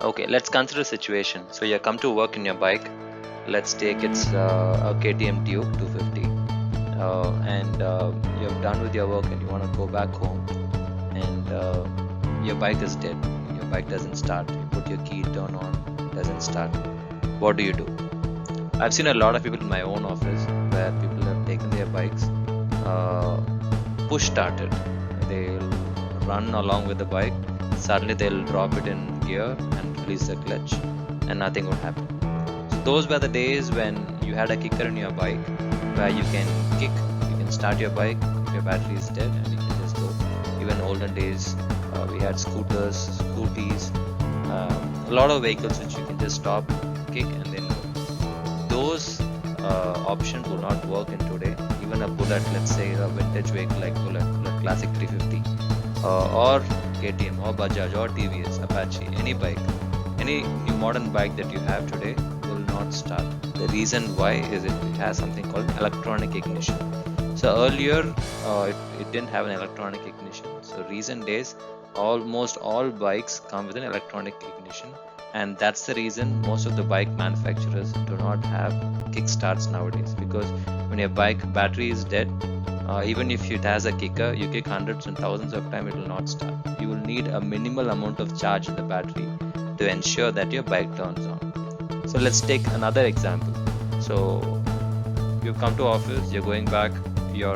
Okay, let's consider a situation. So you come to work in your bike. Let's take it's a KTM Duke 250, and you're done with your work and you want to go back home, and your bike is dead. Your bike doesn't start. You put your key, turn on, it doesn't start. What do you do? I've seen a lot of people in my own office where people have taken their bikes, uh, push started. They'll run along with the bike. Suddenly they'll drop it in gear and release the clutch, and nothing would happen. So those were the days when you had a kicker in your bike, where you can kick, you can start your bike, your battery is dead, and you can just go. Even olden days, we had scooters, scooties, a lot of vehicles which you can just stop, kick, and then go. Those options will not work in today. Even a Bullet, let's say a vintage vehicle like Bullet Classic 350, or KTM or Bajaj or TVS, Apache, any bike, any new modern bike that you have today will not start. The reason why is it has something called electronic ignition. So earlier it didn't have an electronic ignition. So recent days almost all bikes come with an electronic ignition, and that's the reason most of the bike manufacturers do not have kickstarts nowadays, because when your bike battery is dead, even if it has a kicker, you kick hundreds and thousands of times, it will not start. You will need a minimal amount of charge in the battery to ensure that your bike turns on. So let's take another example. So you've come to office, you're going back, your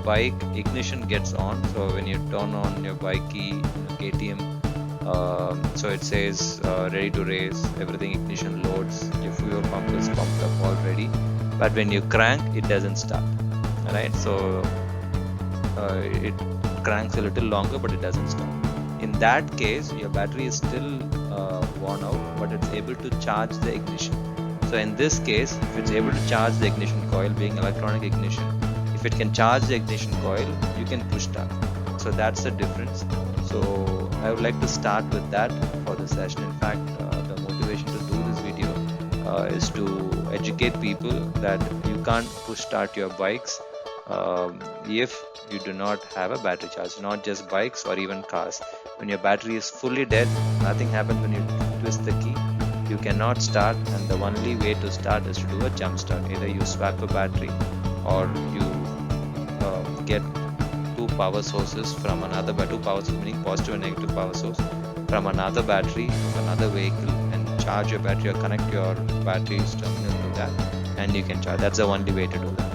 bike ignition gets on. So when you turn on your bike key, KTM, so it says ready to race, everything ignition loads, your fuel pump is pumped up already, but when you crank, it doesn't start. Right, so it cranks a little longer, but it doesn't stop. In that case, your battery is still worn out, but it's able to charge the ignition. So in this case, if it's able to charge the ignition coil, being electronic ignition, if it can charge the ignition coil, you can push start. So that's the difference. So I would like to start with that for the session. In fact, the motivation to do this video is to educate people that you can't push start your bikes if you do not have a battery charge. Not just bikes or even cars. When your battery is fully dead, nothing happens when you twist the key. You cannot start, and the only way to start is to do a jump start. Either you swap a battery, or you get two power sources from another, two power sources, meaning positive and negative power source, from another battery of another vehicle, and charge your battery or connect your battery's terminal to that, and you can charge. That's the only way to do that.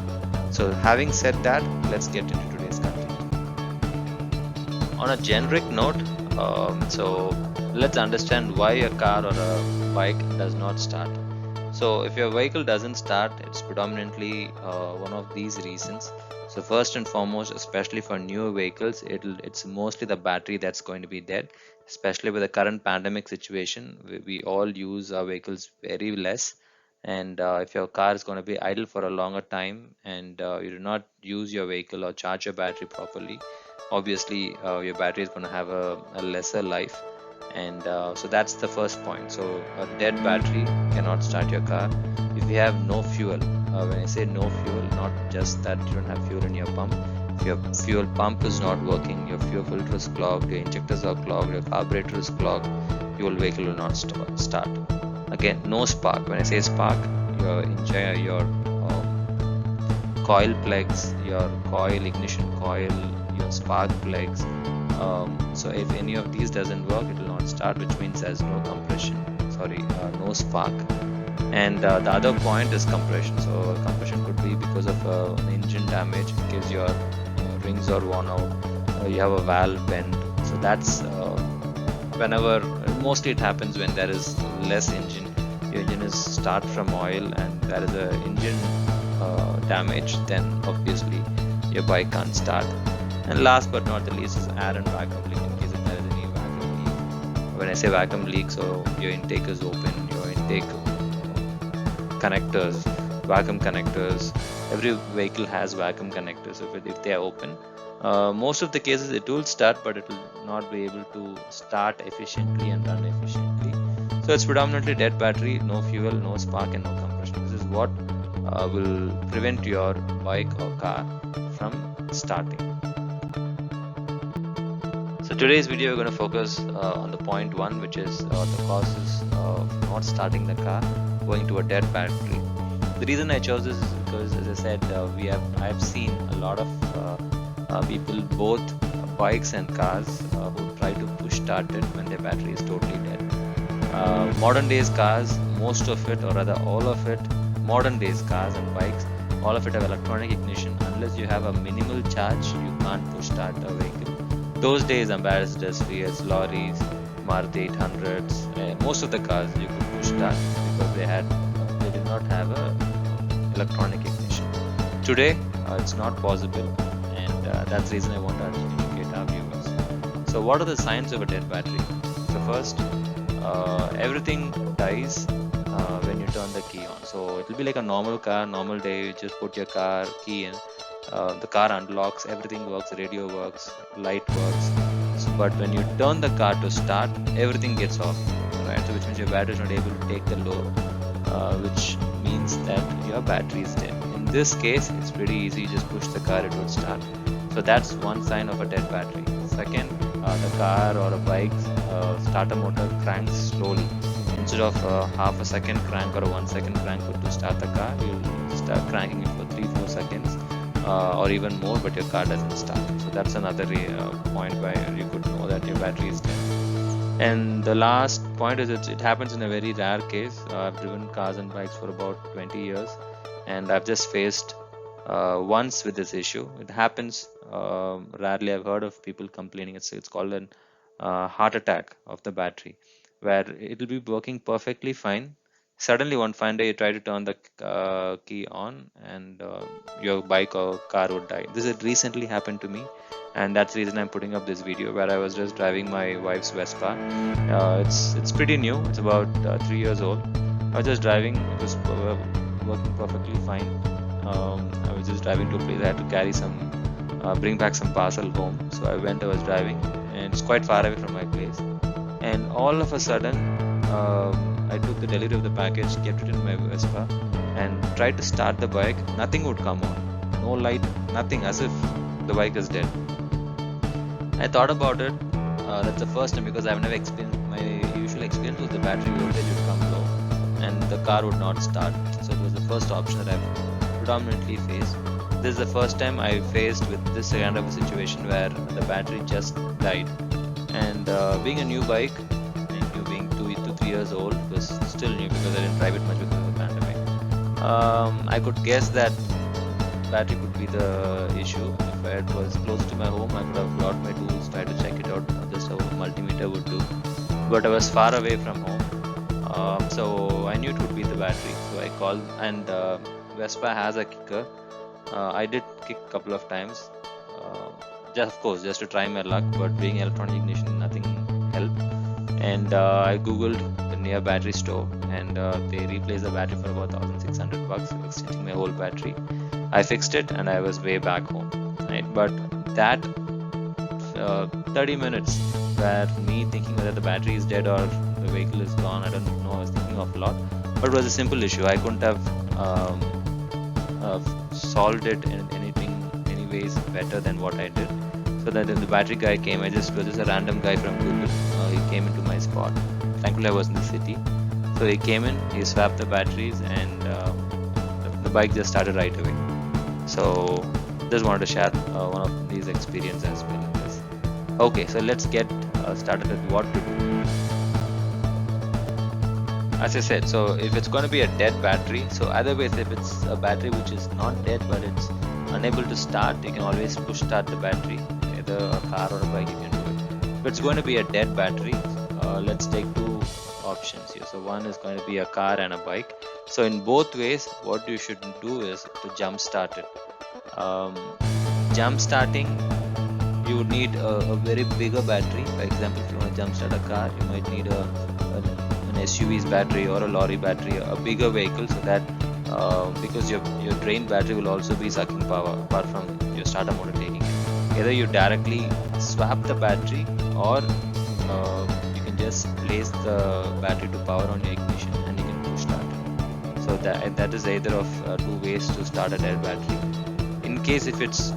So having said that, let's get into today's content. On a generic note, so let's understand why a car or a bike does not start. So if your vehicle doesn't start, it's predominantly one of these reasons. So first and foremost, especially for new vehicles, it's mostly the battery that's going to be dead. Especially with the current pandemic situation, we all use our vehicles very less. And if your car is going to be idle for a longer time, and you do not use your vehicle or charge your battery properly, obviously your battery is going to have a lesser life. And so that's the first point. So a dead battery cannot start your car. If you have no fuel, when I say no fuel, not just that you don't have fuel in your pump. If your fuel pump is not working, your fuel filter is clogged, your injectors are clogged, your carburetor is clogged, your vehicle will not start. Again, no spark. When I say spark, your coil plugs, your coil ignition coil, your spark plugs. So if any of these doesn't work, it will not start, which means there's no compression. No spark. And the other point is compression. So compression could be because of an engine damage, in case your rings are worn out, you have a valve bend. So that's whenever, mostly it happens when there is less engine. Your engine is start from oil and there is a engine damage, then obviously your bike can't start. And last but not the least is air and vacuum leak, in case if there is any vacuum leak. When I say vacuum leak, so your intake is open, your intake connectors, vacuum connectors, every vehicle has vacuum connectors. If they are open, most of the cases it will start, but it will not be able to start efficiently and run efficiently. So it's predominantly dead battery, no fuel, no spark, and no compression. This is what will prevent your bike or car from starting. So today's video we're going to focus on the point one, which is the causes of not starting the car, going to a dead battery. The reason I chose this is because, as I said, I have seen a lot of people, both bikes and cars, who try to push start it when their battery is totally dead. Modern days cars, most of it, or rather all of it, modern days cars and bikes, all of it have electronic ignition. Unless you have a minimal charge, you can't push start a vehicle. Those days, ambassadors, Fiats, lorries, Maruti 800s, most of the cars you could push start because they did not have a electronic ignition. Today, it's not possible, and that's the reason I want to educate our viewers. So, what are the signs of a dead battery? So, first, everything dies when you turn the key on. So, it will be like a normal car, normal day. You just put your car key in. The car unlocks, everything works, radio works, light works. But when you turn the car to start, everything gets off, right? So which means your battery is not able to take the load, which means that your battery is dead. In this case, it's pretty easy. You just push the car, it will start. So that's one sign of a dead battery. Second, the car or a bike starter motor cranks slowly. Instead of half a second crank or a 1 second crank to start the car, you'll start cranking it for 3-4 seconds. Or even more, but your car doesn't start. So that's another point where you could know that your battery is dead. And the last point is it happens in a very rare case. I've driven cars and bikes for about 20 years, and I've just faced once with this issue. It happens rarely. I've heard of people complaining. It's called an heart attack of the battery, where it'll be working perfectly fine. Suddenly one fine day you try to turn the key on, and your bike or car would die. This had recently happened to me, and that's the reason I'm putting up this video, where I was just driving my wife's Vespa. It's pretty new. It's about 3 years old. I was just driving. It was working perfectly fine. I was just driving to a place. I had to carry bring back some parcel home. So I was driving, and it's quite far away from my place. And all of a sudden, I took the delivery of the package, kept it in my Vespa, and tried to start the bike. Nothing would come on. No light, nothing, as if the bike is dead. I thought about it. That's the first time, because I've never experienced. My usual experience was the battery voltage would come low and the car would not start. So it was the first option that I've predominantly faced. This is the first time I faced with this kind of a situation where the battery just died. And being a new bike, being 2 to 3 years old, was still new because I didn't drive it much because of the pandemic. I could guess that battery could be the issue. If it was close to my home, I could have brought my tools, tried to check it out, just how a multimeter would do. But I was far away from home, so I knew it would be the battery. So I called, and Vespa has a kicker. I did kick a couple of times, just to try my luck. But being electronic ignition, nothing helped. And I googled the near battery store, and they replaced the battery for about $1,600, exchanging my whole battery. I fixed it, and I was way back home. Right? But that 30 minutes were me thinking whether the battery is dead or the vehicle is gone. I don't know. I was thinking of a lot, but it was a simple issue. I couldn't have solved it in any ways better than what I did. So that the battery guy came, was just a random guy from Google. He came into my spot. Thankfully, I was in the city. So he came in, he swapped the batteries, and the bike just started right away. So just wanted to share one of these experiences as well in this. Okay, so let's get started with what to do. As I said, so if it's going to be a dead battery, so otherwise if it's a battery which is not dead but it's unable to start, you can always push start the battery. Either a car or a bike, you can do it. If it's going to be a dead battery, let's take two options here. So one is going to be a car and a bike. So in both ways, what you should do is to jump start it. Jump starting, you would need a very bigger battery. For example, if you want to jump start a car, you might need an SUV's battery or a lorry battery, a bigger vehicle, so that because your drain battery will also be sucking power apart from your starter motor taking it. Either you directly swap the battery, or you can just place the battery to power on your ignition and you can push start it. So that is either of two ways to start a dead battery. in case if it's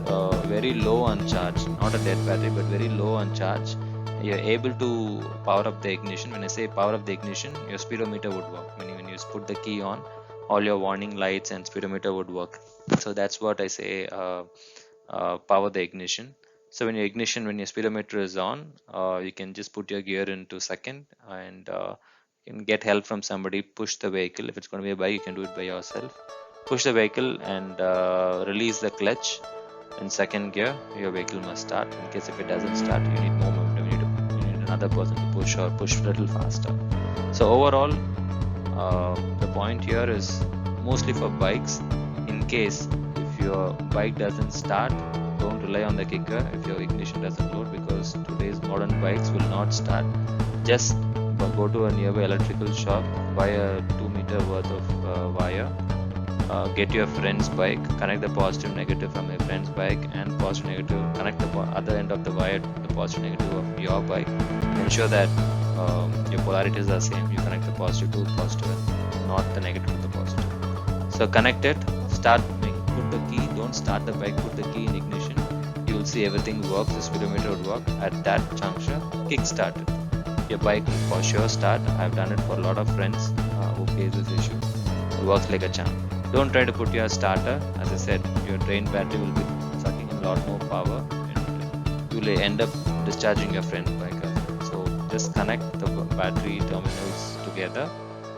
very low on charge, not a dead battery but very low on charge, you're able to power up the ignition. When I say power up the ignition, your speedometer would work. When you put the key on, all your warning lights and speedometer would work. So that's what I say, power the ignition. So when your speedometer is on, you can just put your gear into second, and you can get help from somebody. Push the vehicle. If it's going to be a bike, you can do it by yourself. Push the vehicle and release the clutch in second gear. Your vehicle must start. In case if it doesn't start, you need more momentum. You need another person to push, or push a little faster. So overall, the point here is mostly for bikes. In case if your bike doesn't start, don't rely on the kicker if your ignition doesn't load, because today's modern bikes will not start. Just go to a nearby electrical shop, buy a 2 meter worth of wire, get your friend's bike, connect the positive negative from your friend's bike, and positive negative, connect the other end of the wire to the positive negative of your bike. Ensure that your polarities are same. You connect the positive to positive and not the negative to the positive. So connect it, start, put the key, don't start the bike, put the key in ignition. You will see everything works, the speedometer would work. At that juncture, kick start it. Your bike will for sure start. I've done it for a lot of friends who face this issue. It works like a charm. Don't try to put your starter. As I said, your drained battery will be sucking in a lot more power, and you will end up discharging your friend's bike. So just connect the battery terminals together,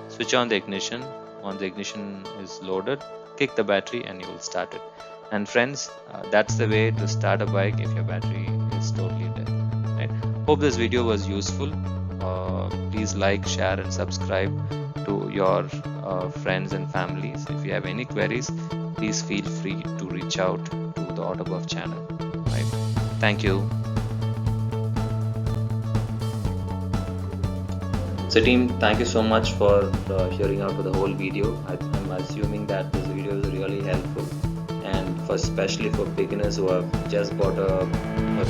switch on the ignition. Once the ignition is loaded, kick the battery and you will start it. And friends, that's the way to start a bike if your battery is totally dead. Right? Hope this video was useful. Please like, share and subscribe to your friends and families. If you have any queries, please feel free to reach out to the Autobuff channel. Right? Thank you. So team, thank you so much for hearing out for the whole video. I'm assuming that this video is really helpful, and especially for beginners who have just bought a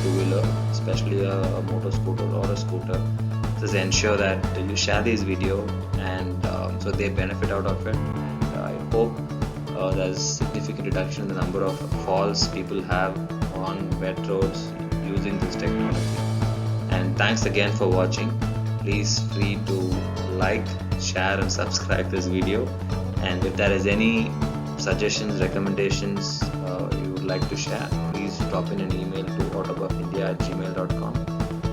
two-wheeler, especially a motor scooter or a scooter. Just ensure that you share this video, and so they benefit out of it. And I hope there's significant reduction in the number of falls people have on wet roads using this technology. And thanks again for watching. Please free to like, share and subscribe this video. And if there is any suggestions, recommendations you would like to share, please drop in an email to autobuffindia@gmail.com.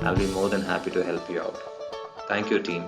I'll be more than happy to help you out. Thank you team.